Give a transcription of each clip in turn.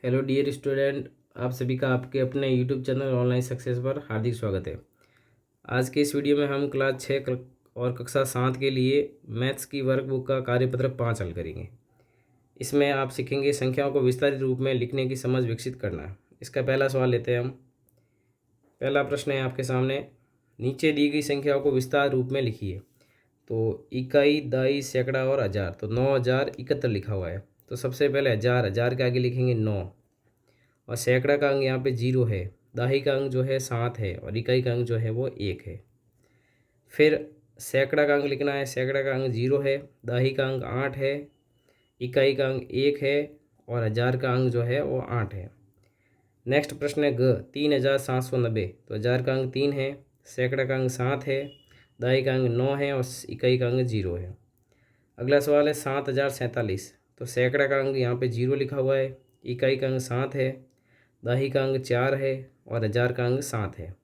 Hello dear student, आप सभी का आपके अपने यूट्यूब चैनल ऑनलाइन सक्सेस पर हार्दिक स्वागत है। आज के इस वीडियो में हम क्लास 6 और कक्षा 7 के लिए मैथ्स की वर्कबुक का कार्यपत्रक 5 हल करेंगे। इसमें आप सीखेंगे संख्याओं को विस्तारित रूप में लिखने की समझ विकसित करना। इसका पहला सवाल लेते हैं हम। पहला प्रश्न है आपके सामने, नीचे दी गई संख्याओं को विस्तार रूप में लिखिए। तो इकाई, दाई, सैकड़ा और हज़ार, तो 9071 लिखा हुआ है। तो सबसे पहले हज़ार, हज़ार के आगे लिखेंगे 9, और सैकड़ा का अंक यहाँ पे 0 है, दाही का अंक जो है 7 है, और इकाई का अंक जो है वो 1 है। फिर सैकड़ा का अंक लिखना है, सैकड़ा का अंक 0 है, दाही का अंक 8 है, इकाई का अंक 1 है, और हज़ार का अंक जो है वो 8 है। नेक्स्ट प्रश्न है ग, 3790, तो हज़ार का अंक 3 है, सैकड़ा का अंक 7 है, दाही का अंक 9 है, और इकाई का अंक 0 है। अगला सवाल है 7047, तो सैकड़ा का अंक यहाँ पे 0 लिखा हुआ है, इकाई का अंक 7 है, दाही का अंक 4 है, और हज़ार का अंक 7 है।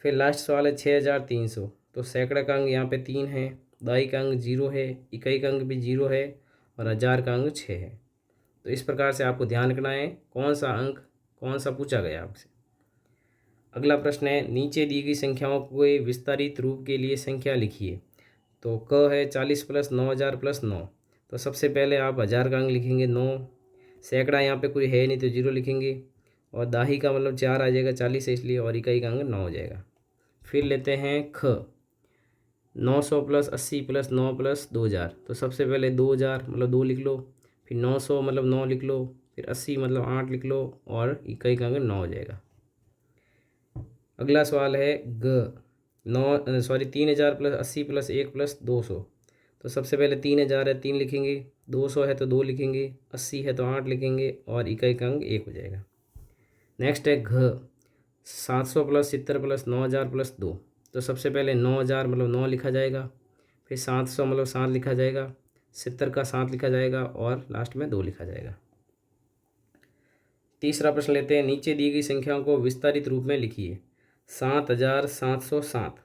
फिर लास्ट सवाल है 6300, तो सैकड़ा का अंक यहाँ पे 3 है, दाही का अंक 0 है, इकाई का अंक भी 0 है, और हज़ार का अंक 6 है। तो इस प्रकार से आपको ध्यान रखना है कौन सा अंक कौन सा पूछा गया आपसे। अगला प्रश्न है, नीचे दी गई संख्याओं को विस्तारित रूप के लिए संख्या लिखिए। तो क है 40 + 9000 + 9, तो सबसे पहले आप हज़ार का अंक लिखेंगे 9, सैकड़ा यहाँ पे कोई है नहीं तो 0 लिखेंगे, और दाही का मतलब 4 आ जाएगा, 40 है इसलिए, और इकाई का अंक 9 हो जाएगा। फिर लेते हैं ख, 900 + 80 + 9 + 2000, तो सबसे पहले 2000 मतलब 2 लिख लो, फिर 900 मतलब 9 लिख लो, फिर 80 मतलब 8 लिख लो, और इकाई का अंक 9 हो जाएगा। अगला सवाल है ग, 3000 + 80 + 1 + 200, तो सबसे पहले 3000 है 3 लिखेंगे, 200 है तो 2 लिखेंगे, 80 है तो 8 लिखेंगे, और इकाई का अंक 1 हो जाएगा। नेक्स्ट है घ, 700 + 70 + 9000 + 2, तो सबसे पहले 9000 मतलब 9 लिखा जाएगा, फिर 700 मतलब 7 लिखा जाएगा, 70 का 7 लिखा जाएगा, और लास्ट में 2 लिखा जाएगा। तीसरा प्रश्न लेते हैं, नीचे दी गई संख्याओं को विस्तारित रूप में लिखिए। 7707,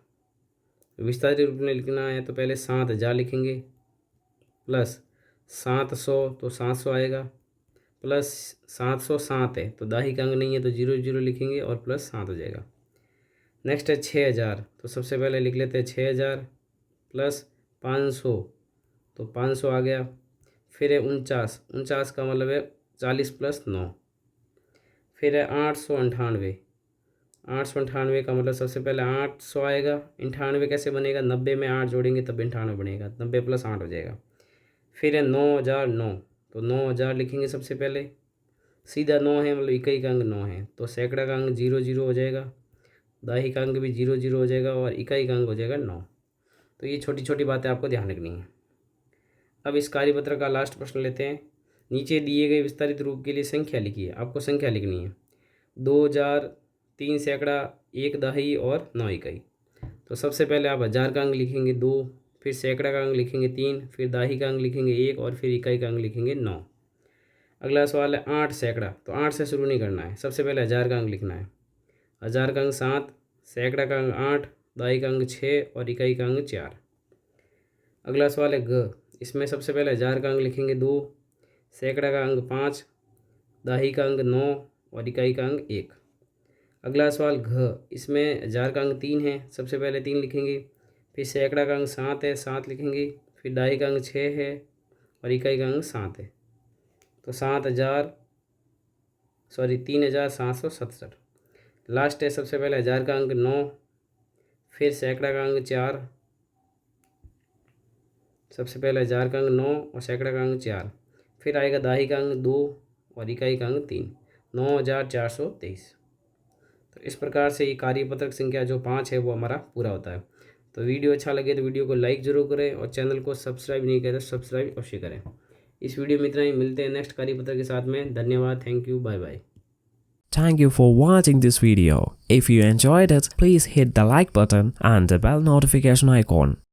विस्तारित रूप में लिखना है तो पहले 7000 लिखेंगे, प्लस 700 तो 700 आएगा, प्लस 707 है तो दाही का अंक नहीं है तो 00 लिखेंगे, और प्लस 7 हो जाएगा। नेक्स्ट है 6000, तो सबसे पहले लिख लेते हैं 6000, प्लस 500 तो 500 आ गया। फिर है 49, 49 का मतलब है 40 + 9। फिर है 898, 898 का मतलब सबसे पहले 800 आएगा, 98 कैसे बनेगा, 90 में 8 जोड़ेंगे तब 98 बनेगा, 90 + 8 हो जाएगा। फिर है 9009, तो 9000 लिखेंगे सबसे पहले, सीधा 9 है मतलब इकाई का अंक 9 है, तो सैकड़ा का अंक 00 हो जाएगा, दाही का अंक भी 00 हो जाएगा, और इकाई का अंक हो जाएगा 9। तो ये छोटी छोटी बातें आपको ध्यान रखनी है। अब इस कार्यपत्र का लास्ट प्रश्न लेते हैं, नीचे दिए गए विस्तारित रूप के लिए संख्या लिखिए। आपको संख्या लिखनी है, 2000, 3 सैकड़ा, 1 दाही और 9 इकाई। तो सबसे पहले आप हज़ार का अंक लिखेंगे 2, फिर सैकड़ा का अंक लिखेंगे 3, फिर दाही का अंक लिखेंगे 1, और फिर इकाई का अंक लिखेंगे 9। अगला सवाल है 8 सैकड़ा, तो 8 से शुरू नहीं करना है, सबसे पहले हज़ार का अंक लिखना है। हज़ार का अंक 7, सैकड़ा का अंक 8, दाही का अंक 6, और इकाई का अंक 4। अगला सवाल है ग, इसमें सबसे पहले हज़ार का अंक लिखेंगे 2, सैकड़ा का अंक 5, दाही का अंक 9, और इकाई का अंक 1। अगला सवाल घ, इसमें हज़ार का अंक 3 है, सबसे पहले 3 लिखेंगे, फिर सैकड़ा का अंक 7 है, 7 लिखेंगे, फिर दाही का अंक 6 है, और इकाई का अंक 7 है, तो 3767। लास्ट है सबसे पहले हज़ार का अंक 9, फिर सैकड़ा का अंक 4, सबसे पहले हज़ार का अंक 9 और सैकड़ा का अंक 4, फिर आएगा दाही का अंक 2 और इकाई का अंक 3, 9423। तो इस प्रकार से ये कार्यपत्रक संख्या जो 5 है वो हमारा पूरा होता है। तो वीडियो अच्छा लगे तो वीडियो को लाइक ज़रूर करें, और चैनल को सब्सक्राइब नहीं करें तो सब्सक्राइब अवश्य करें। इस वीडियो में इतना ही, मिलते हैं नेक्स्ट कार्यपत्र के साथ में। धन्यवाद, thank you, bye bye. Thank you for watching this video. If you enjoyed it, please hit the like button and the bell notification icon.